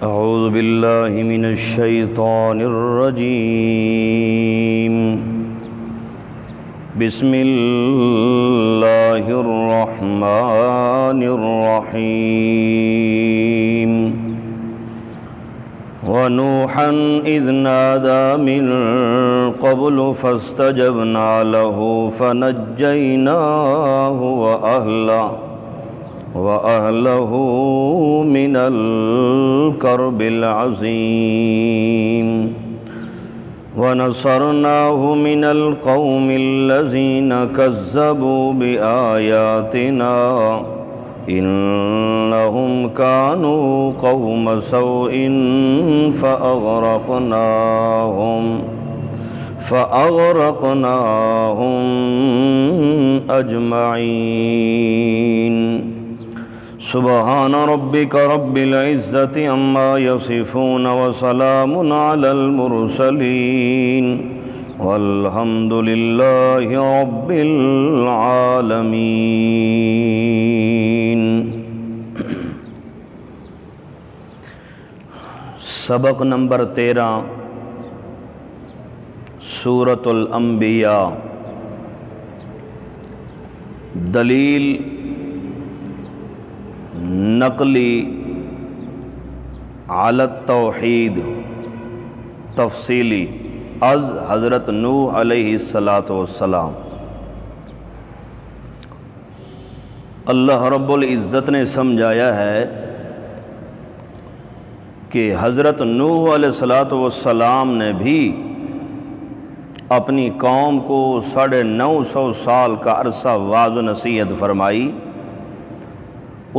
اعوذ باللہ من الشیطان الرجیم بسم اللہ الرحمن الرحیم ونوحا اذ نادى من قبل فاستجبنا له فنجيناه وأهله من الكرب العظيم ونصرناه من القوم الذين كذبوا بآياتنا إنهم كانوا قوم سوء فأغرقناهم أجمعين سبحان ربك رب العزة عما يصفون وسلام على المرسلين والحمد لله رب العالمين۔ سبق نمبر 13 سورۃ الانبیاء۔ دلیل نقلی علی التوحید تفصیلی از حضرت نوح علیہ السلام۔ اللہ رب العزت نے سمجھایا ہے کہ حضرت نوح علیہ السلام نے بھی اپنی قوم کو 950 سال کا عرصہ وعظ و نصیحت فرمائی۔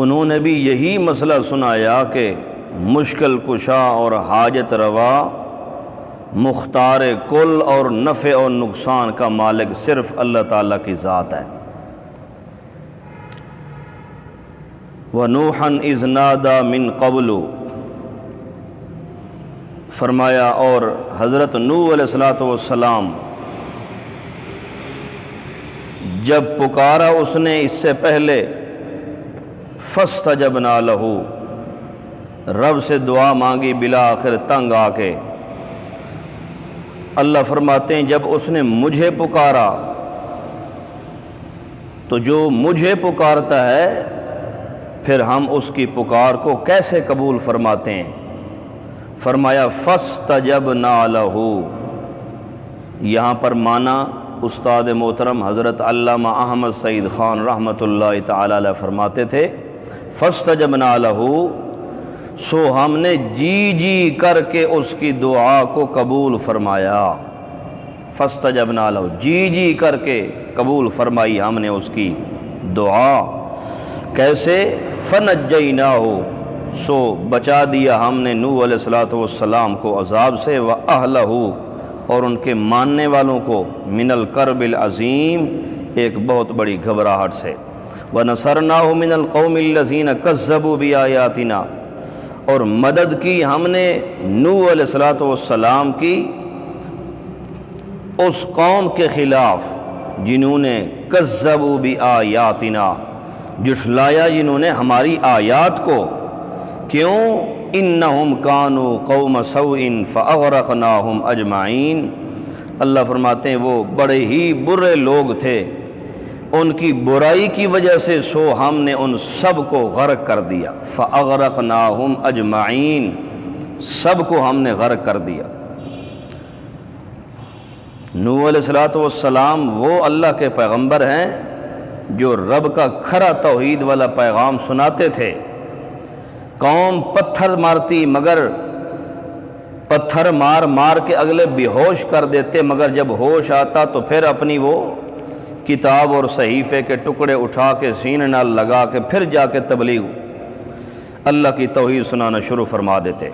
انہوں نے بھی یہی مسئلہ سنایا کہ مشکل کشا اور حاجت روا، مختار کل اور نفع اور نقصان کا مالک صرف اللہ تعالیٰ کی ذات ہے۔ وَنُوحًا إِذْ نَادَى مِن قَبْلُ، فرمایا اور حضرت نوح علیہ السلام جب پکارا اس نے اس سے پہلے، فاستجبنا لہ، رب سے دعا مانگی بالآخر تنگ آ کے۔ اللہ فرماتے ہیں جب اس نے مجھے پکارا تو جو مجھے پکارتا ہے پھر ہم اس کی پکار کو کیسے قبول فرماتے ہیں؟ فرمایا فاستجبنا لہ۔ یہاں پر معنی استاد محترم حضرت علامہ احمد سعید خان رحمۃ اللہ تعالی علیہ فرماتے تھے فاستجبنا لہ، سو ہم نے جی جی کر کے اس کی دعا کو قبول فرمایا۔ فاستجبنا لہ، جی جی کر کے قبول فرمائی ہم نے اس کی دعا۔ کیسے؟ فنجیناہ، سو بچا دیا ہم نے نوح علیہ السلام کو عذاب سے، وَأَهْلَهُ، اور ان کے ماننے والوں کو، من الکرب العظیم، ایک بہت بڑی گھبراہٹ سے۔ وَنَصَرْنَاهُ مِنَ الْقَوْمِ الَّذِينَ كَذَّبُوا بِآيَاتِنَا، اور مدد کی ہم نے نوح علیہ السلام کی اس قوم کے خلاف جنہوں نے کذبوا بآیاتنا، جھٹلایا جنہوں نے ہماری آیات کو۔ کیوں؟ انہم کانوا قوم سوء فاغرقناہم اجمعین۔ اللہ فرماتے ہیں وہ بڑے ہی برے لوگ تھے، ان کی برائی کی وجہ سے سو ہم نے ان سب کو غرق کر دیا۔ فاغرقناہم اجمعین، سب کو ہم نے غرق کر دیا۔ نوح علیہ السلام وہ اللہ کے پیغمبر ہیں جو رب کا کھرا توحید والا پیغام سناتے تھے۔ قوم پتھر مارتی، مگر پتھر مار مار کے اگلے بے ہوش کر دیتے، مگر جب ہوش آتا تو پھر اپنی وہ کتاب اور صحیفے کے ٹکڑے اٹھا کے سینے نال لگا کے پھر جا کے تبلیغ اللہ کی توحید سنانا شروع فرما دیتے۔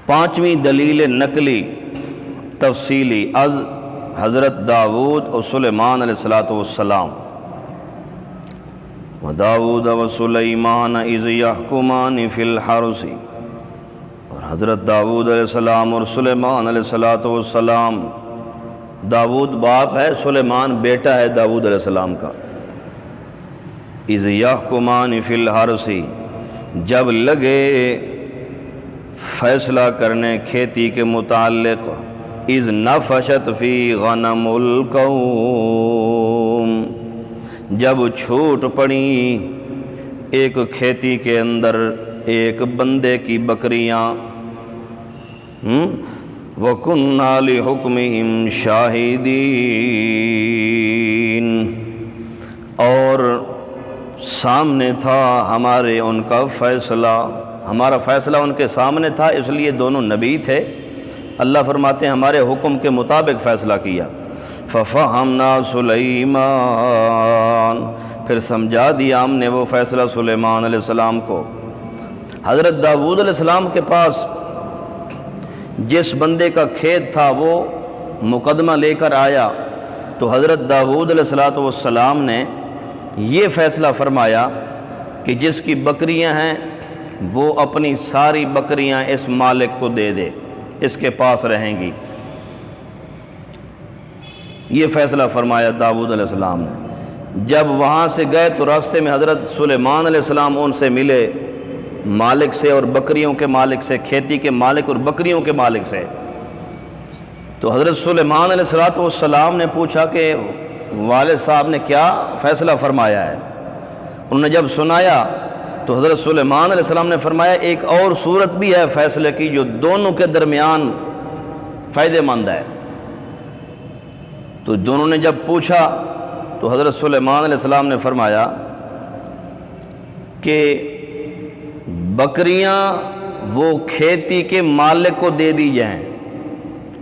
پانچویں دلیل نقلی تفصیلی از حضرت داؤد اور سلیمان علیہ السلام۔ وَدَاوُودَ وَسُلَيْمَانَ إِذْ يَحْكُمَانِ فِي الْحَرْثِ، اور حضرت داؤد علیہ السلام اور سلیمان علیہ السلام داؤد باپ ہے، سلیمان بیٹا ہے داؤد علیہ السلام کا۔ اذ یحکمان فی الحرث، جب لگے فیصلہ کرنے کھیتی کے متعلق، اذ نفشت فی غنم القوم، جب چھوٹ پڑی ایک کھیتی کے اندر ایک بندے کی بکریاں، وَكُنَّا لِحُكْمِهِمْ شَاهِدِينَ، اور سامنے تھا ہمارے ان کا فیصلہ، ہمارا فیصلہ ان کے سامنے تھا، اس لیے دونوں نبی تھے۔ اللہ فرماتے ہیں ہمارے حکم کے مطابق فیصلہ کیا۔ فَفَهَمْنَا سُلَيْمَانَ، پھر سمجھا دیا ہم نے وہ فیصلہ سلیمان علیہ السلام کو۔ حضرت داؤد علیہ السلام کے پاس جس بندے کا کھیت تھا وہ مقدمہ لے کر آیا تو حضرت داؤد علیہ السلام نے یہ فیصلہ فرمایا کہ جس کی بکریاں ہیں وہ اپنی ساری بکریاں اس مالک کو دے دے، اس کے پاس رہیں گی۔ یہ فیصلہ فرمایا داؤد علیہ السلام نے۔ جب وہاں سے گئے تو راستے میں حضرت سلیمان علیہ السلام ان سے ملے، مالک سے اور بکریوں کے مالک سے، کھیتی کے مالک اور بکریوں کے مالک سے۔ تو حضرت سلیمان علیہ السلام نے پوچھا کہ والد صاحب نے کیا فیصلہ فرمایا ہے؟ انہوں نے جب سنایا تو حضرت سلیمان علیہ السلام نے فرمایا ایک اور صورت بھی ہے فیصلے کی جو دونوں کے درمیان فائدہ مند ہے۔ تو دونوں نے جب پوچھا تو حضرت سلیمان علیہ السلام نے فرمایا کہ بکریاں وہ کھیتی کے مالک کو دے دی جائیں،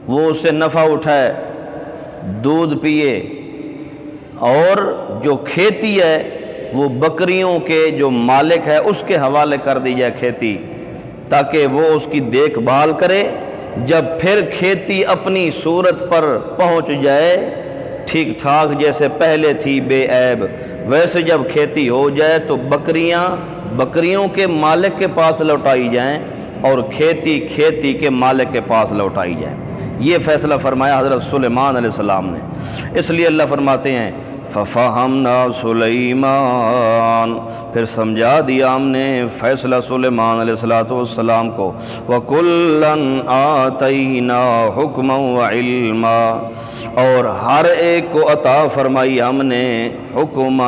وہ اس سے نفع اٹھائے، دودھ پیے، اور جو کھیتی ہے وہ بکریوں کے جو مالک ہے اس کے حوالے کر دی جائے کھیتی، تاکہ وہ اس کی دیکھ بھال کرے۔ جب پھر کھیتی اپنی صورت پر پہنچ جائے ٹھیک ٹھاک جیسے پہلے تھی بے عیب، ویسے جب کھیتی ہو جائے تو بکریوں کے مالک کے پاس لوٹائی جائیں اور کھیتی کے مالک کے پاس لوٹائی جائے۔ یہ فیصلہ فرمایا حضرت سلیمان علیہ السلام نے۔ اس لیے اللہ فرماتے ہیں فَفَهَمْنَا سُلَيْمَانَ، پھر سمجھا دیا ہم نے فیصلہ سلیمان علیہ السلام کو۔ وَكُلًّا آتَيْنَا حُكْمًا وَعِلْمًا، اور ہر ایک کو عطا فرمائی ہم نے حکم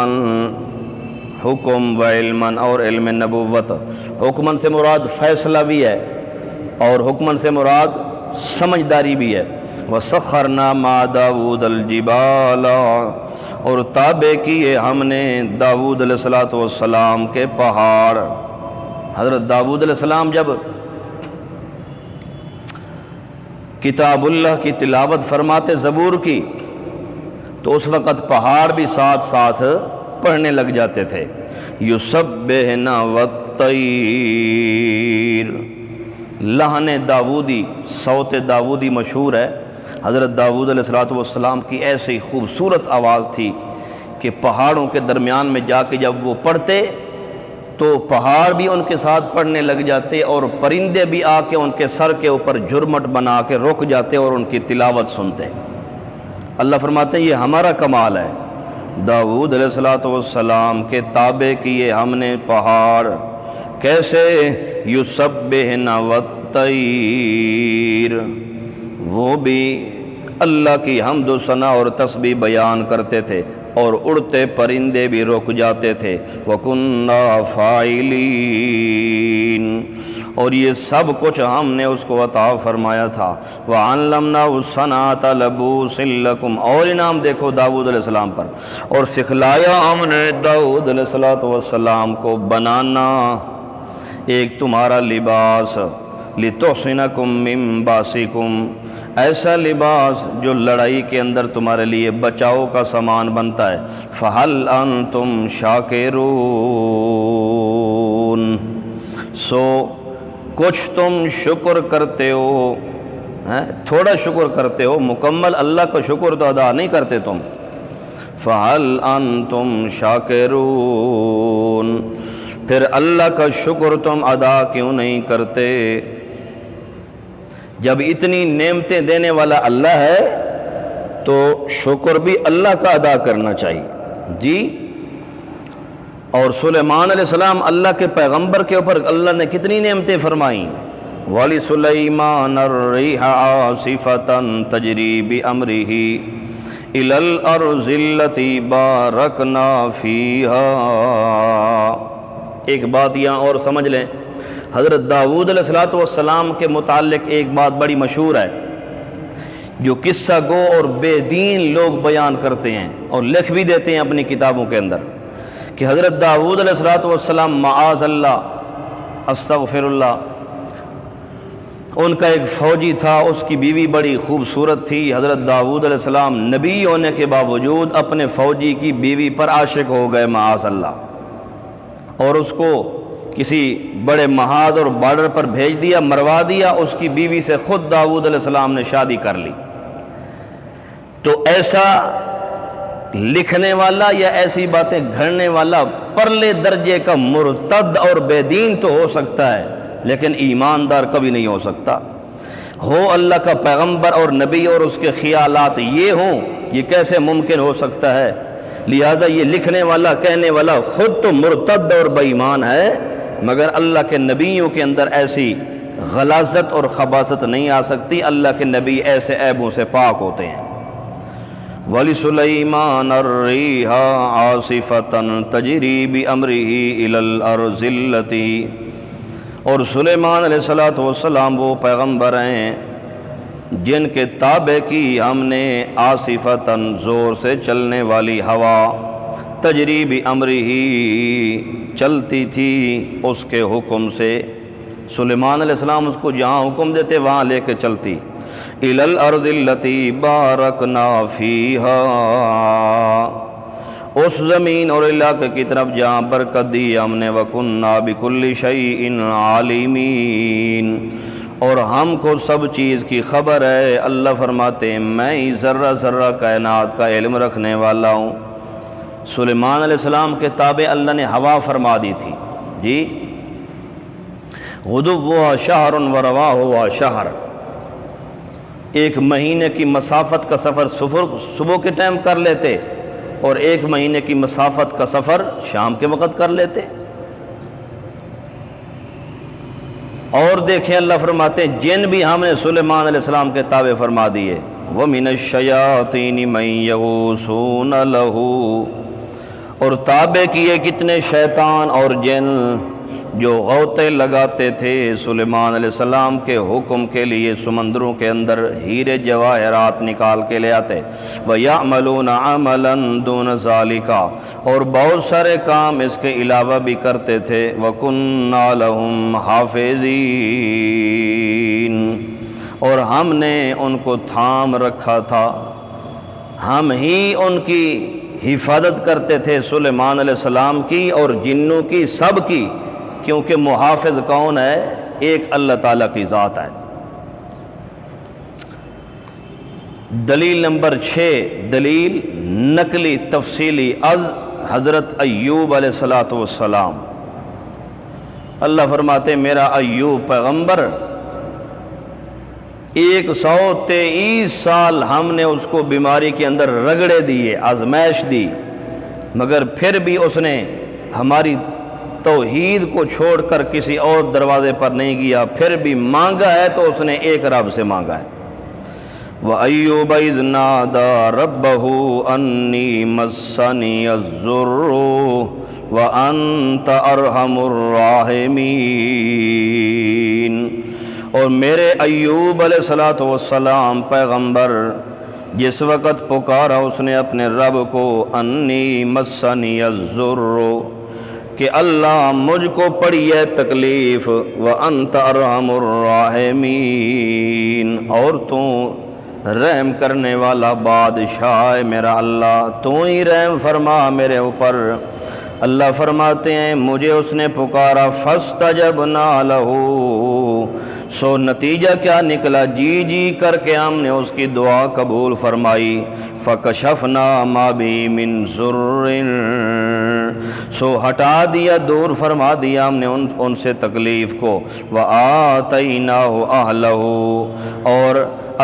و علمًا، اور علم نبوت۔ حکمن سے مراد فیصلہ بھی ہے اور حکمن سے مراد سمجھداری بھی ہے۔ وَسَخَّرْنَا مَعَ دَاوُودَ الْجِبَالَ، اور تابع کیے ہم نے داؤد علیہ السلام کے پہاڑ۔ حضرت داؤد علیہ السلام جب کتاب اللہ کی تلاوت فرماتے زبور کی تو اس وقت پہاڑ بھی ساتھ ساتھ پڑھنے لگ جاتے تھے۔ یُسَبِّحْنَ وَالطَّيْرُ، لحن داودی، صوت داودی مشہور ہے۔ حضرت داؤد علیہ السلام کی ایسی خوبصورت آواز تھی کہ پہاڑوں کے درمیان میں جا کے جب وہ پڑھتے تو پہاڑ بھی ان کے ساتھ پڑھنے لگ جاتے اور پرندے بھی آ کے ان کے سر کے اوپر جھرمٹ بنا کے رک جاتے اور ان کی تلاوت سنتے۔ اللہ فرماتے ہیں یہ ہمارا کمال ہے، داؤد علیہ السلام کے تابع کیے ہم نے پہاڑ۔ کیسے؟ یُسَبِّحْنَ وَالطَّيْرُ، وہ بھی اللہ کی حمد و ثنا اور تسبیح بیان کرتے تھے اور اڑتے پرندے بھی رک جاتے تھے۔ وَكُنَّا فَاعِلِينَ، اور یہ سب کچھ ہم نے اس کو عطا فرمایا تھا۔ وَعَلَّمْنَاهُ صَنْعَةَ لَبُوسٍ لَكُمْ، اور انعام دیکھو داؤد علیہ السلام پر، اور سکھلایا ہم نے داؤد علیہ السلام کو بنانا ایک تمہارا لباس، لِتُحْصِنَكُم مِّن بَأْسِكُمْ، ایسا لباس جو لڑائی کے اندر تمہارے لیے بچاؤ کا سامان بنتا ہے۔ فَهَلْ أَنْتُمْ شَاكِرُونَ، سو کچھ تم شکر کرتے ہو، تھوڑا شکر کرتے ہو، مکمل اللہ کا شکر تو ادا نہیں کرتے تم۔ فَهَلْ أَنْتُمْ شَاكِرُونَ، پھر اللہ کا شکر تم ادا کیوں نہیں کرتے؟ جب اتنی نعمتیں دینے والا اللہ ہے تو شکر بھی اللہ کا ادا کرنا چاہیے۔ جی، اور سلیمان علیہ السلام اللہ کے پیغمبر کے اوپر اللہ نے کتنی نعمتیں فرمائیں. وَلِسُلَيْمَانَ الرِّيحَ عَاصِفَةً تَجْرِي بِأَمْرِهِ إِلَى الْأَرْضِ الَّتِي بَارَكْنَا فِيهَا. ایک بات یہاں اور سمجھ لیں، حضرت داؤد علیہ السلام کے متعلق ایک بات بڑی مشہور ہے جو قصہ گو اور بے دین لوگ بیان کرتے ہیں اور لکھ بھی دیتے ہیں اپنی کتابوں کے اندر کہ حضرت داؤد علیہ السلام معاذ اللہ استغفر اللہ، ان کا ایک فوجی تھا، اس کی بیوی بڑی خوبصورت تھی. حضرت داؤد علیہ السلام نبی ہونے کے باوجود اپنے فوجی کی بیوی پر عاشق ہو گئے معاذ اللہ، اور اس کو کسی بڑے محاذ اور بارڈر پر بھیج دیا، مروا دیا. اس کی بیوی سے خود داؤد علیہ السلام نے شادی کر لی. تو ایسا لکھنے والا یا ایسی باتیں گھڑنے والا پرلے درجے کا مرتد اور بے دین تو ہو سکتا ہے، لیکن ایماندار کبھی نہیں ہو سکتا. ہو اللہ کا پیغمبر اور نبی اور اس کے خیالات یہ ہوں، یہ کیسے ممکن ہو سکتا ہے؟ لہذا یہ لکھنے والا کہنے والا خود تو مرتد اور بے ایمان ہے، مگر اللہ کے نبیوں کے اندر ایسی غلاظت اور خباثت نہیں آ سکتی. اللہ کے نبی ایسے عیبوں سے پاک ہوتے ہیں. وَلِسُلَيْمَانَ الرِّيحَ عَاصِفَةً تَجْرِي بِأَمْرِهِ إِلَى الْأَرْضِ الَّتِي، اور سلیمان علیہ السلام وہ پیغمبر ہیں جن کے تابع کی ہم نے عاصفتاً زور سے چلنے والی ہوا، تجری بِأَمْرِهِ چلتی تھی اس کے حکم سے. سلیمان علیہ السلام اس کو جہاں حکم دیتے وہاں لے کے چلتی. إِلَى الْأَرْضِ الَّتِي بَارَكْنَا فِيهَا، اس زمین اور علاقے کی طرف جہاں برکت دی ہم نے. وَكُنَّا بِكُلِّ شَيْءٍ عَالِمِينَ، اور ہم کو سب چیز کی خبر ہے. اللہ فرماتے ہیں میں ہی ذرہ ذرہ کائنات کا علم رکھنے والا ہوں. سلیمان علیہ السلام کے تابع اللہ نے ہوا فرما دی تھی جی. غدوها شہر ورواحها شہر، ایک مہینے کی مسافت کا سفر صبح کے ٹائم کر لیتے اور ایک مہینے کی مسافت کا سفر شام کے وقت کر لیتے. اور دیکھیں اللہ فرماتے ہیں جن بھی ہم نے سلیمان علیہ السلام کے تابع فرما دیے. وَمِنَ الشَّيَاطِينِ مَن يَغُوصُونَ لَهُ، اور تابع کیے کتنے شیطان اور جن جو غوطے لگاتے تھے سلیمان علیہ السلام کے حکم کے لیے. سمندروں کے اندر ہیرے جواہرات نکال کے لے آتے. وَيَعْمَلُونَ عَمَلًا دُونَ ذَلِكَ، اور بہت سارے کام اس کے علاوہ بھی کرتے تھے. وَكُنَّا لَهُمْ حَافِظِينَ، اور ہم نے ان کو تھام رکھا تھا، ہم ہی ان کی حفاظت کرتے تھے سلیمان علیہ السلام کی اور جنوں کی، سب کی. کیونکہ محافظ کون ہے؟ ایک اللہ تعالیٰ کی ذات ہے. دلیل نمبر 6، دلیل نقلی تفصیلی از حضرت ایوب علیہ السلام. اللہ فرماتے میرا ایوب پیغمبر 123 سال ہم نے اس کو بیماری کے اندر رگڑے دیے، آزمائش دی، مگر پھر بھی اس نے ہماری توحید کو چھوڑ کر کسی اور دروازے پر نہیں گیا. پھر بھی مانگا ہے تو اس نے ایک رب سے مانگا ہے. وَأَيُّوبَ إِذْ نَادَى رَبَّهُ أَنِّي مَسَّنِيَ الضُّرُّ وَأَنْتَ أَرْحَمُ الرَّاحِمِينَ، اور میرے ایوب علیہ السلام پیغمبر جس وقت پکارا اس نے اپنے رب کو، انی مسنی الضر، کہ اللہ مجھ کو پڑی ہے تکلیف، وانت ارحم الراحمین، اور تو رحم کرنے والا بادشاہ ہے میرا اللہ، تو ہی رحم فرما میرے اوپر. اللہ فرماتے ہیں مجھے اس نے پکارا، فاستجبنا لہ، سو نتیجہ کیا نکلا؟ جی جی کر کے ہم نے اس کی دعا قبول فرمائی. فکشفنا ما بی من ضر، سو ہٹا دیا، دور فرما دیا ہم نے ان سے تکلیف کو، وَآتَيْنَاهُ أَهْلَهُ، اور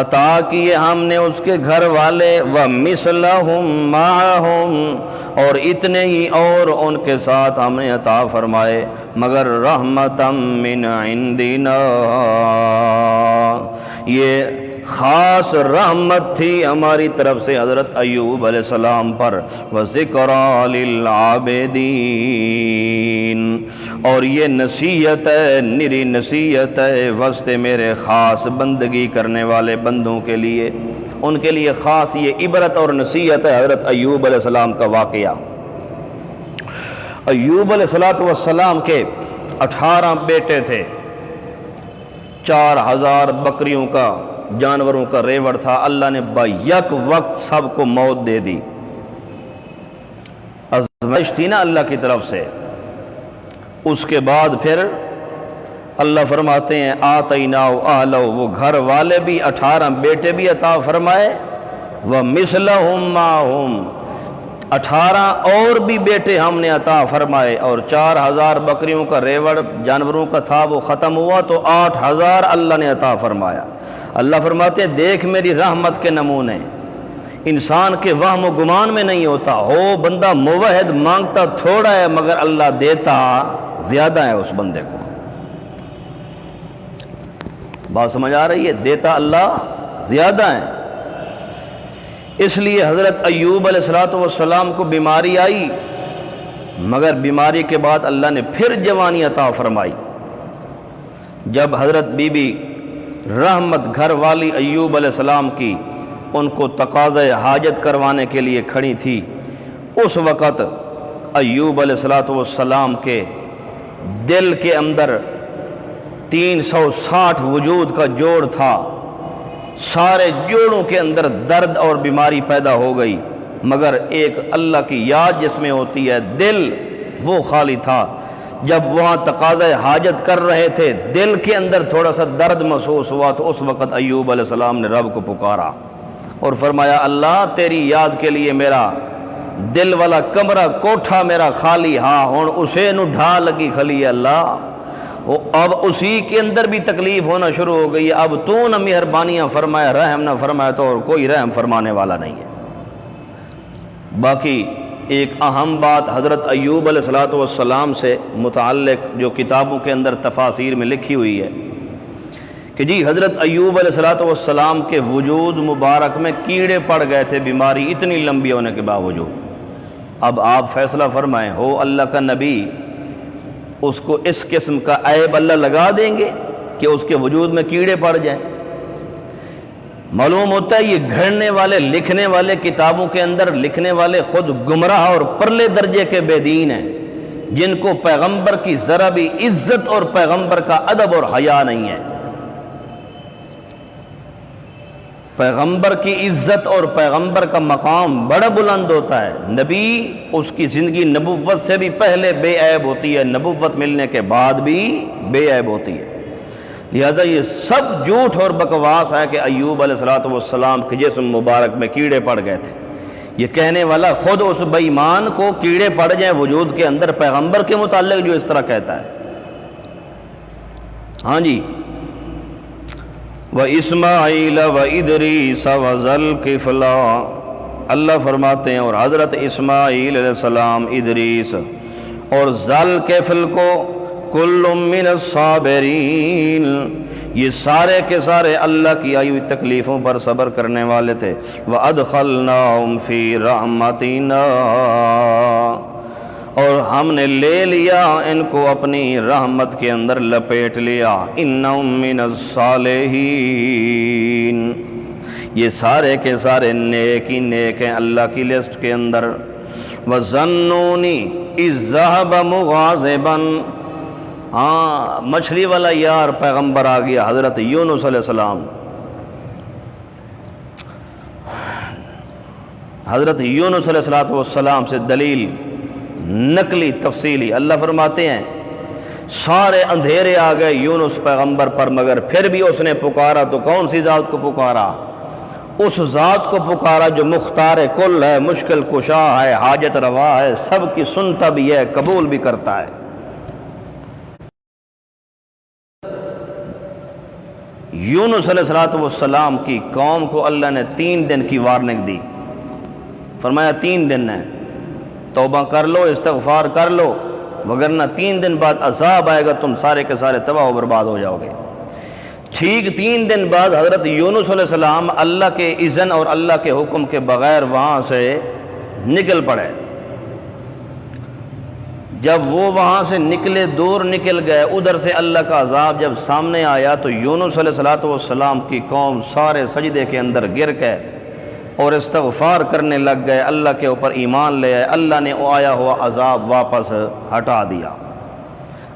عطا کیے ہم نے اس کے گھر والے، وَمِثْلَهُمْ مَعَهُمْ، اور اتنے ہی اور ان کے ساتھ ہم نے عطا فرمائے، مگر رحمتم من عندنا، یہ خاص رحمت تھی ہماری طرف سے حضرت ایوب علیہ السلام پر، وَذِكْرَى لِلْعَابِدِينَ، اور یہ نصیحت ہے، نری نصیحت ہے واسطے میرے خاص بندگی کرنے والے بندوں کے لیے، ان کے لیے خاص یہ عبرت اور نصیحت ہے حضرت ایوب علیہ السلام کا واقعہ۔ ایوب علیہ السلام کے 18 بیٹے تھے، 4000 بکریوں کا، جانوروں کا ریوڑ تھا، اللہ نے بیک وقت سب کو موت دے دی، آزمائش تھی نا اللہ کی طرف سے۔ اس کے بعد پھر اللہ فرماتے ہیں آتیناہ اہلہ، وہ گھر والے بھی 18 بیٹے بھی عطا فرمائے، وَمِثْلَهُمْ مَعَهُمْ، 18 اور بھی بیٹے ہم نے عطا فرمائے، اور 4000 بکریوں کا ریوڑ جانوروں کا تھا وہ ختم ہوا تو 8000 اللہ نے عطا فرمایا۔ اللہ فرماتے ہیں دیکھ میری رحمت کے نمونے، انسان کے وہم و گمان میں نہیں ہوتا، ہو بندہ موحد مانگتا تھوڑا ہے مگر اللہ دیتا زیادہ ہے اس بندے کو، بات سمجھ آ رہی ہے؟ دیتا اللہ زیادہ ہے۔ اس لیے حضرت ایوب علیہ السلام کو بیماری آئی، مگر بیماری کے بعد اللہ نے پھر جوانی عطا فرمائی۔ جب حضرت بی بی رحمت گھر والی ایوب علیہ السلام کی ان کو تقاضۂ حاجت کروانے کے لیے کھڑی تھی، اس وقت ایوب علیہ السلام کے دل کے اندر 360 وجود کا جوڑ تھا، سارے جوڑوں کے اندر درد اور بیماری پیدا ہو گئی، مگر ایک اللہ کی یاد جس میں ہوتی ہے، دل وہ خالی تھا۔ جب وہاں تقاضۂ حاجت کر رہے تھے، دل کے اندر تھوڑا سا درد محسوس ہوا تو اس وقت ایوب علیہ السلام نے رب کو پکارا اور فرمایا اللہ تیری یاد کے لیے میرا دل والا کمرہ کوٹھا میرا خالی، ہاں ہن اسے نو ڈھا لگی کھلی ہے اللہ، اب اسی کے اندر بھی تکلیف ہونا شروع ہو گئی ہے، اب تو نہ مہربانیاں فرمایا، رحم نہ فرمایا تو اور کوئی رحم فرمانے والا نہیں ہے۔ باقی ایک اہم بات حضرت ایوب علیہ السلام سے متعلق جو کتابوں کے اندر تفاسیر میں لکھی ہوئی ہے کہ جی حضرت ایوب علیہ السلام کے وجود مبارک میں کیڑے پڑ گئے تھے، بیماری اتنی لمبی ہونے کے باوجود۔ اب آپ فیصلہ فرمائیں، ہو اللہ کا نبی، اس کو اس قسم کا عیب اللہ لگا دیں گے کہ اس کے وجود میں کیڑے پڑ جائیں؟ معلوم ہوتا ہے یہ گھڑنے والے، لکھنے والے، کتابوں کے اندر لکھنے والے خود گمراہ اور پرلے درجے کے بے دین ہیں، جن کو پیغمبر کی ذرا بھی عزت اور پیغمبر کا ادب اور حیا نہیں ہے۔ پیغمبر کی عزت اور پیغمبر کا مقام بڑا بلند ہوتا ہے، نبی اس کی زندگی نبوت سے بھی پہلے بے عیب ہوتی ہے، نبوت ملنے کے بعد بھی بے عیب ہوتی ہے۔ لہذا یہ سب جھوٹ اور بکواس ہے کہ ایوب علیہ السلام کے جسم مبارک میں کیڑے پڑ گئے تھے، یہ کہنے والا خود اس بے ایمان کو کیڑے پڑ جائیں وجود کے اندر پیغمبر کے متعلق جو اس طرح کہتا ہے۔ ہاں جی، وَإِسْمَاعِيلَ وَإِدْرِيسَ وَذَا الْكِفْلِ، اللہ فرماتے ہیں اور حضرت اسماعیل علیہ السلام، ادریس اور ذل کفل کو، کل من الصابرین، یہ سارے کے سارے اللہ کی آئی ہوئی تکلیفوں پر صبر کرنے والے تھے۔ وَأَدْخَلْنَاهُمْ فِي رَحْمَتِنَا، اور ہم نے لے لیا ان کو اپنی رحمت کے اندر لپیٹ لیا۔ اِنَّهُمْ مِنَ الصَّالِحِينَ، یہ سارے کے سارے نیک ہی نیک ہیں اللہ کی لسٹ کے اندر۔ وَظَنُّونِ إِذْ ذَهَبَ مُغَاضِبًا، ہاں مچھلی والا یار پیغمبر آ گیا حضرت یونس علیہ السلام۔ حضرت یونس علیہ السلام سے دلیل نقلی تفصیلی، اللہ فرماتے ہیں سارے اندھیرے آ گئے یونس پیغمبر پر، مگر پھر بھی اس نے پکارا تو کون سی ذات کو پکارا؟ اس ذات کو پکارا جو مختار کل ہے، مشکل کشا ہے، حاجت روا ہے، سب کی سنتا بھی ہے، قبول بھی کرتا ہے۔ یونس علیہ السلام کی قوم کو اللہ نے 3 دن کی وارننگ دی، فرمایا 3 دن ہے، توبہ کر لو، استغفار کر لو، وگرنہ 3 دن بعد عذاب آئے گا، تم سارے کے سارے تباہ و برباد ہو جاؤ گے۔ ٹھیک 3 دن بعد حضرت یونس علیہ السلام اللہ کے اذن اور اللہ کے حکم کے بغیر وہاں سے نکل پڑے۔ جب وہ وہاں سے نکلے، دور نکل گئے، ادھر سے اللہ کا عذاب جب سامنے آیا تو یونس علیہ السلام کی قوم سارے سجدے کے اندر گر گئے اور استغفار کرنے لگ گئے، اللہ کے اوپر ایمان لے آئے، اللہ نے آیا ہوا عذاب واپس ہٹا دیا۔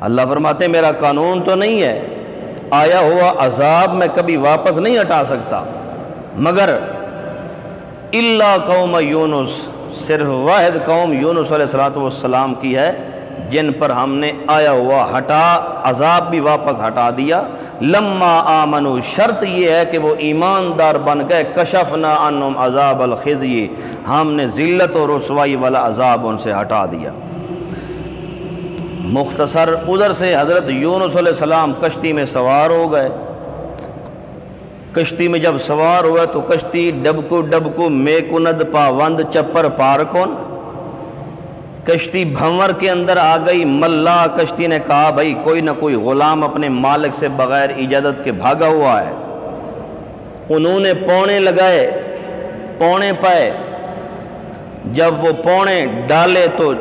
اللہ فرماتے میرا قانون تو نہیں ہے، آیا ہوا عذاب میں کبھی واپس نہیں ہٹا سکتا، مگر الا قوم یونس، صرف واحد قوم یونس علیہ السلام کی ہے جن پر ہم نے آیا ہوا عذاب بھی واپس ہٹا دیا۔ لما آمنوا، شرط یہ ہے کہ وہ ایماندار بن گئے، کشفنا عنہم عذاب الخزی، ہم نے ذلت اور رسوائی والا عذاب ان سے ہٹا دیا۔ مختصر ادھر سے حضرت یونس علیہ السلام کشتی میں سوار ہو گئے۔ کشتی میں جب سوار ہوئے تو کشتی ڈبکو ڈبکو میں کند پاوند چپر پار کون، کشتی بھنور کے اندر آ گئی۔ ملا کشتی نے کہا بھائی کوئی نہ کوئی غلام اپنے مالک سے بغیر اجازت کے بھاگا ہوا ہے۔ انہوں نے پونے لگائے، پونے پائے، جب وہ پونے ڈالے تو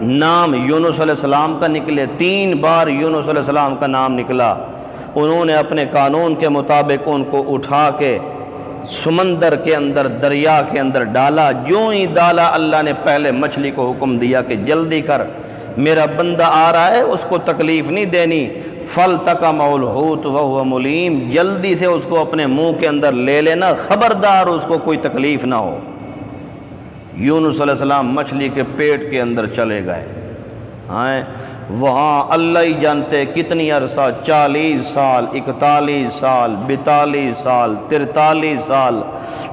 نام یونس علیہ السلام کا نکلے، 3 بار یونس علیہ السلام کا نام نکلا۔ انہوں نے اپنے قانون کے مطابق ان کو اٹھا کے سمندر کے اندر، دریا کے اندر ڈالا۔ جو ہی ڈالا اللہ نے پہلے مچھلی کو حکم دیا کہ جلدی کر، میرا بندہ آ رہا ہے، اس کو تکلیف نہیں دینی۔ فَالْتَقَمَهُ الْحُوتُ وَهُوَ مُلِيمٌ، جلدی سے اس کو اپنے منہ کے اندر لے لینا، خبردار اس کو کوئی تکلیف نہ ہو۔ یونس علیہ السلام مچھلی کے پیٹ کے اندر چلے گئے، وہاں اللہ ہی جانتے کتنی عرصہ، 40 سال، 41 سال، 42 سال، 43 سال۔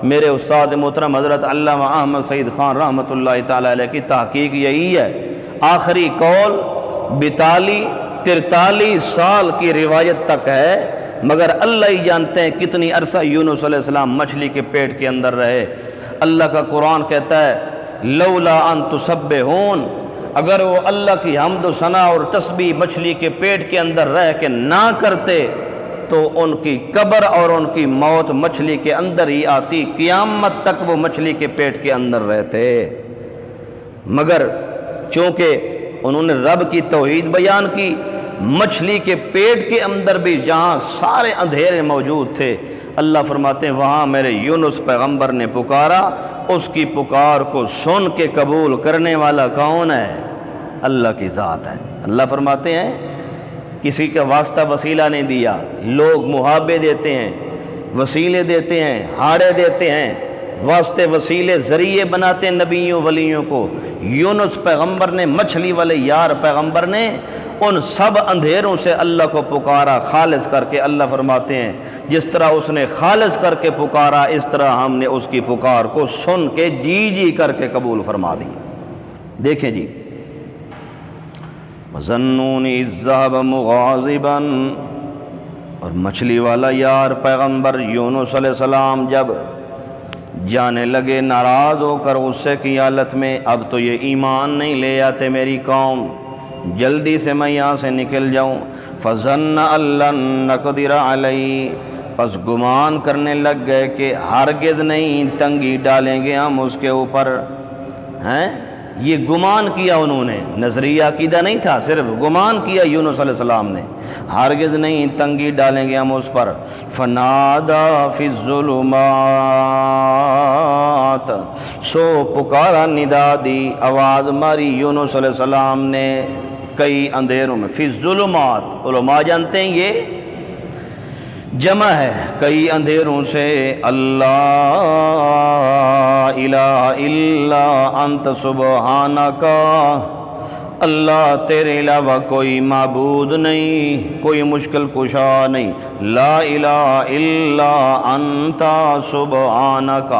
میرے استاد محترم حضرت علامہ احمد سعید خان رحمۃ اللہ تعالی علیہ کی تحقیق یہی ہے، آخری قول 42 43 سال کی روایت تک ہے، مگر اللہ ہی جانتے ہیں کتنی عرصہ یونس علیہ السلام مچھلی کے پیٹ کے اندر رہے۔ اللہ کا قرآن کہتا ہے لولا ان تسبحون، اگر وہ اللہ کی حمد و ثنا اور تسبیح مچھلی کے پیٹ کے اندر رہ کے نہ کرتے تو ان کی قبر اور ان کی موت مچھلی کے اندر ہی آتی، قیامت تک وہ مچھلی کے پیٹ کے اندر رہتے۔ مگر چونکہ انہوں نے رب کی توحید بیان کی، مچھلی کے پیٹ کے اندر بھی جہاں سارے اندھیرے موجود تھے، اللہ فرماتے ہیں وہاں میرے یونس پیغمبر نے پکارا، اس کی پکار کو سن کے قبول کرنے والا کون ہے؟ اللہ کی ذات ہے۔ اللہ فرماتے ہیں کسی کا واسطہ وسیلہ نہیں دیا، لوگ محابے دیتے ہیں، وسیلے دیتے ہیں، ہاڑے دیتے ہیں، واسطے وسیلے ذریعے بناتے ہیں نبیوں ولیوں کو۔ یونس پیغمبر نے، مچھلی والے یار پیغمبر نے ان سب اندھیروں سے اللہ کو پکارا خالص کر کے۔ اللہ فرماتے ہیں جس طرح اس نے خالص کر کے پکارا، اس طرح ہم نے اس کی پکار کو سن کے جی جی کر کے قبول فرما دی۔ دیکھیں جی، وَظَنُّونِ إِذْ ذَهَبَ مُغَاضِبًا، اور مچھلی والا یار پیغمبر یونس علیہ السلام جب جانے لگے ناراض ہو کر غصے کی حالت میں، اب تو یہ ایمان نہیں لے آتے میری قوم، جلدی سے میں یہاں سے نکل جاؤں۔ فَظَنَّ أَن لَّن نَّقْدِرَ عَلَيْهِ، پس گمان کرنے لگ گئے کہ ہرگز نہیں تنگی ڈالیں گے ہم اس کے اوپر۔ ہیں یہ گمان کیا انہوں نے، نظریہ عقیدہ نہیں تھا، صرف گمان کیا یونس علیہ السلام نے، ہرگز نہیں تنگی ڈالیں گے ہم اس پر۔ فنادا فی الظلمات، سو پکارا، ندا دی، آواز ماری یونس علیہ السلام نے کئی اندھیروں میں۔ فی الظلمات، علماء جانتے ہیں یہ جمع ہے، کئی اندھیروں سے۔ اللہ الہ الا انت سبحانک، اللہ تیرے علاوہ کوئی معبود نہیں، کوئی مشکل کشا نہیں، لا الہ الا انت سبحانک،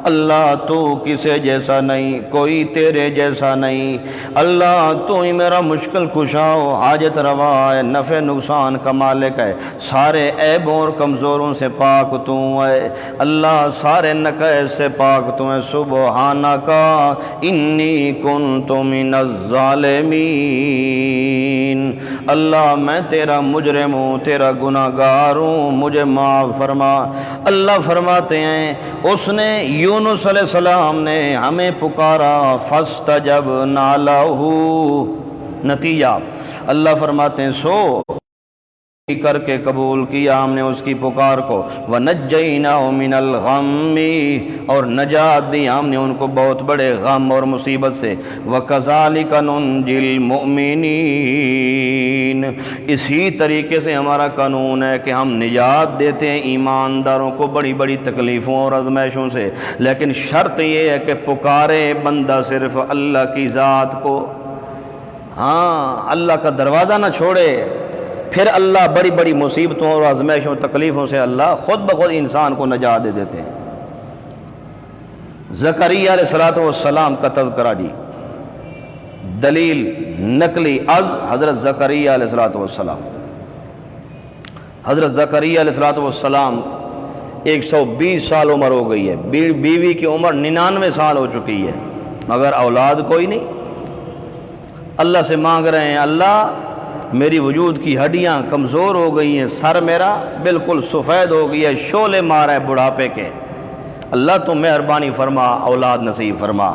اللہ تو کسے جیسا نہیں، کوئی تیرے جیسا نہیں، اللہ تو ہی میرا مشکل کشا ہو، حاجت روا ہے، نفع نقصان کا مالک ہے، سارے عیبوں اور کمزوروں سے پاک تو ہے، اللہ سارے نقائص سے پاک تو ہے، سبحانک انی کنت من الظالمین، اللہ میں تیرا مجرم ہوں، تیرا گناہگار ہوں، مجھے معاف فرما۔ اللہ فرماتے ہیں اس نے یونس علیہ السلام نے ہمیں پکارا، فاستجبنا لہ، نتیجہ اللہ فرماتے ہیں سو کر کے قبول کیا ہم نے اس کی پکار کو، وَنَجَّيْنَاهُ مِنَ الْغَمِّ، اور نجات دی ہم نے ان کو بہت بڑے غم اور مصیبت سے، وَكَذَلِكَ نُنْجِي الْمُؤْمِنِينَ، اسی طریقے سے ہمارا قانون ہے کہ ہم نجات دیتے ہیں ایمانداروں کو بڑی بڑی تکلیفوں اور آزمائشوں سے، لیکن شرط یہ ہے کہ پکارے بندہ صرف اللہ کی ذات کو، ہاں اللہ کا دروازہ نہ چھوڑے، پھر اللہ بڑی بڑی مصیبتوں اور آزمائشوں اور تکلیفوں سے اللہ خود بخود انسان کو نجات دے دیتے ہیں۔ زکریا علیہ السلام کا تذکرہ جی، دلیل نقلی از حضرت زکریا علیہ السلام۔ حضرت زکریا علیہ السلام 120 سال عمر ہو گئی ہے، بیوی کی عمر 99 سال ہو چکی ہے، مگر اولاد کوئی نہیں۔ اللہ سے مانگ رہے ہیں اللہ میری وجود کی ہڈیاں کمزور ہو گئی ہیں، سر میرا بالکل سفید ہو گئی ہے، شعلے مارا ہے بڑھاپے کے، اللہ تو مہربانی فرما اولاد نصیب فرما۔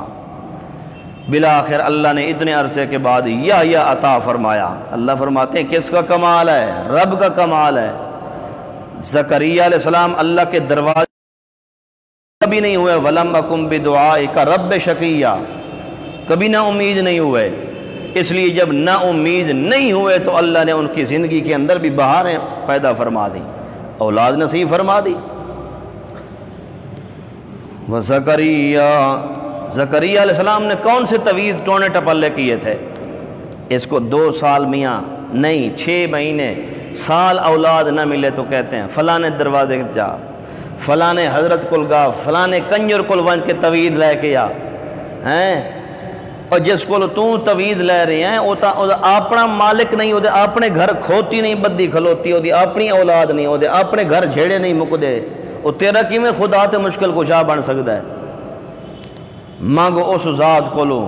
بالآخر اللہ نے اتنے عرصے کے بعد یا عطا فرمایا۔ اللہ فرماتے ہیں کس کا کمال ہے؟ رب کا کمال ہے۔ زکریا علیہ السلام اللہ کے دروازے کبھی نہیں ہوئے، وَلَمْ أَكُنْ بِدُعَائِكَ رَبِّ شَقِيًّا، کبھی نہ امید نہیں ہوئے، اس لیے جب نا امید نہیں ہوئے تو اللہ نے ان کی زندگی کے اندر بھی بہاریں پیدا فرما دی، اولاد نصیب فرما دی۔ زکریا علیہ السلام نے کون سے طویز ٹونے ٹپلے کیے تھے؟ اس کو 2 سال میاں نہیں 6 مہینے سال اولاد نہ ملے تو کہتے ہیں فلاں دروازے جا، فلاں حضرت کل گا، فلاں کنجر کل ون کے طویز لے کے آ ہیں، اور جس کو تو تویز لے رہے ہیں وہ اپنا مالک نہیں، وہ اپنے گھر کھوتی نہیں بدی کھلوتی، وہ اپنی اولاد نہیں، وہ اپنے گھر جھیڑے نہیں مکدے، وہ تیرا کیویں خدا تے مشکل کشا بن سکتا ہے؟ مانگو اس ذات کو لو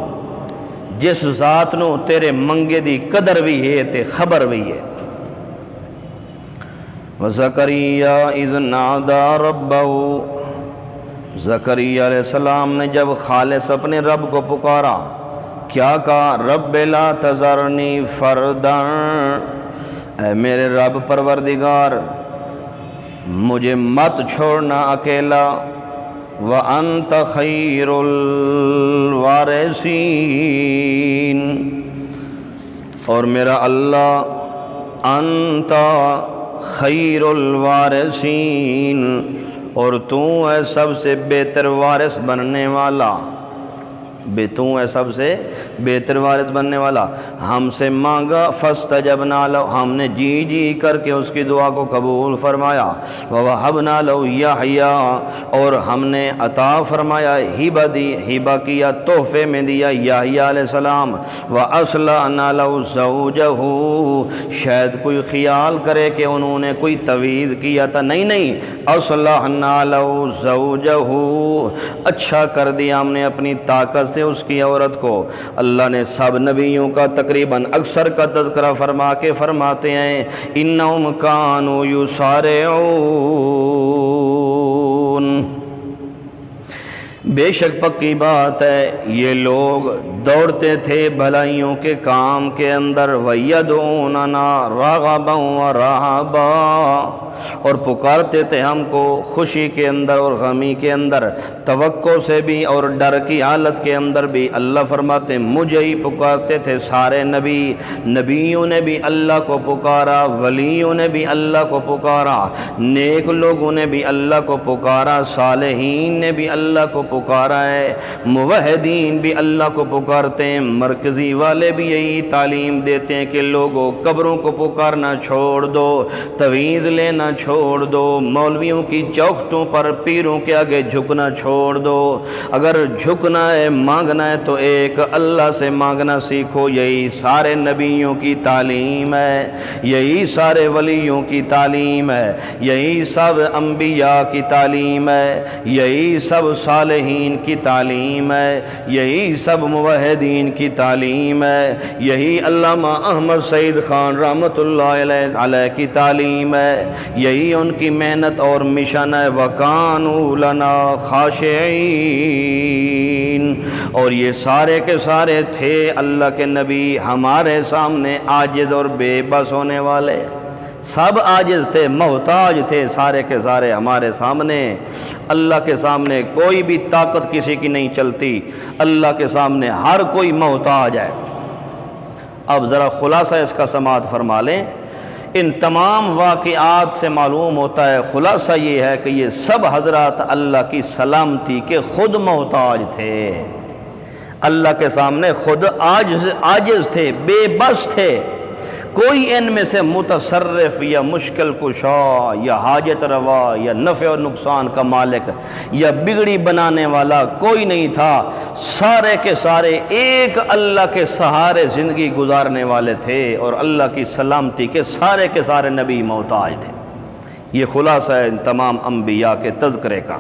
جس ذات نو تیرے منگے دی قدر بھی ہے تے خبر بھی ہے۔ وَزَكَرِيَّا إِذْ نَادَى رَبَّهُ، زکریا علیہ السلام نے جب خالص اپنے رب کو پکارا، کیا کہا؟ رب لا تذرنی فردا، اے میرے رب پروردگار مجھے مت چھوڑنا اکیلا، وَأَنْتَ خَيْرُ الْوَارِثِينَ، اور میرا اللہ انت خیر الوارثین، اور تو ہے سب سے بہتر وارث بننے والا، تو ہے سب سے بہتر وارث بننے والا۔ ہم سے مانگا فاستجبنا لہ، ہم نے جی کر کے اس کی دعا کو قبول فرمایا، ووہبنا لہ یحییٰ، اور ہم نے عطا فرمایا، ہبہ دی، ہبہ کیا، تحفے میں دیا یحییٰ علیہ السلام، واصلحنا لہ زوجہ، شاید کوئی خیال کرے کہ انہوں نے کوئی تویز کیا تھا، نہیں، اصلحنا لہ زوجہ، اچھا کر دیا ہم نے اپنی طاقت سے اس کی عورت کو۔ اللہ نے سب نبیوں کا تقریباً اکثر کا تذکرہ فرما کے فرماتے ہیں انہم کانوا یسارعون، بے شک پکی بات ہے یہ لوگ دوڑتے تھے بھلائیوں کے کام کے اندر، وَيَدْعُونَنَا رَغَبًا وَرَهَبًا، اور پکارتے تھے ہم کو خوشی کے اندر اور غمی کے اندر، توقع سے بھی اور ڈر کی حالت کے اندر بھی۔ اللہ فرماتے مجھے ہی پکارتے تھے سارے نبی، نبیوں نے بھی اللہ کو پکارا، ولیوں نے بھی اللہ کو پکارا، نیک لوگوں نے بھی اللہ کو پکارا، صالحین نے بھی اللہ کو پکارا ہے، موحدین بھی اللہ کو پکارتے ہیں، مرکزی والے بھی یہی تعلیم دیتے ہیں کہ لوگوں قبروں کو پکارنا چھوڑ دو، تویز لینا چھوڑ دو، مولویوں کی چوکھٹوں پر پیروں کے آگے جھکنا چھوڑ دو، اگر جھکنا ہے مانگنا ہے تو ایک اللہ سے مانگنا سیکھو، یہی سارے نبیوں کی تعلیم ہے، یہی سارے ولیوں کی تعلیم ہے، یہی سب انبیاء کی تعلیم ہے، یہی سب صالحین کی تعلیم ہے، یہی سب موحدین کی تعلیم ہے، یہی علامہ احمد سعید خان رحمۃ اللہ علیہ کی تعلیم ہے، یہی ان کی محنت اور مشن ہے، وَكَانُوا لَنَا خَاشِعِينَ، اور یہ سارے کے سارے تھے اللہ کے نبی ہمارے سامنے عاجز اور بے بس ہونے والے، سب عاجز تھے، محتاج تھے، سارے کے سارے ہمارے سامنے، اللہ کے سامنے کوئی بھی طاقت کسی کی نہیں چلتی، اللہ کے سامنے ہر کوئی محتاج ہے۔ اب ذرا خلاصہ اس کا سماعت فرما لیں، ان تمام واقعات سے معلوم ہوتا ہے، خلاصہ یہ ہے کہ یہ سب حضرات اللہ کی سلامتی کے خود محتاج تھے، اللہ کے سامنے خود عاجز تھے، بے بس تھے، کوئی ان میں سے متصرف یا مشکل کشا یا حاجت روا یا نفع اور نقصان کا مالک یا بگڑی بنانے والا کوئی نہیں تھا، سارے کے سارے ایک اللہ کے سہارے زندگی گزارنے والے تھے، اور اللہ کی سلامتی کے سارے نبی محتاج تھے۔ یہ خلاصہ ہے ان تمام انبیاء کے تذکرے کا۔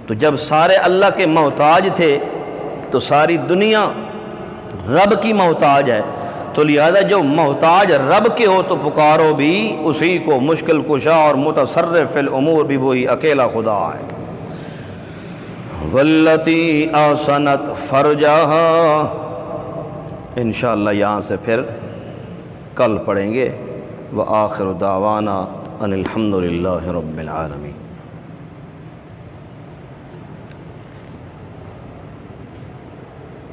تو جب سارے اللہ کے محتاج تھے تو ساری دنیا رب کی محتاج ہے، تو لہذا جو محتاج رب کے ہو تو پکارو بھی اسی کو، مشکل کشا اور متصرف فی الامور بھی وہی اکیلا خدا ہے۔ والتی احسنت فرجہا، انشاءاللہ یہاں سے پھر کل پڑھیں گے۔ وآخر دعوانا ان الحمد للہ رب العالمین۔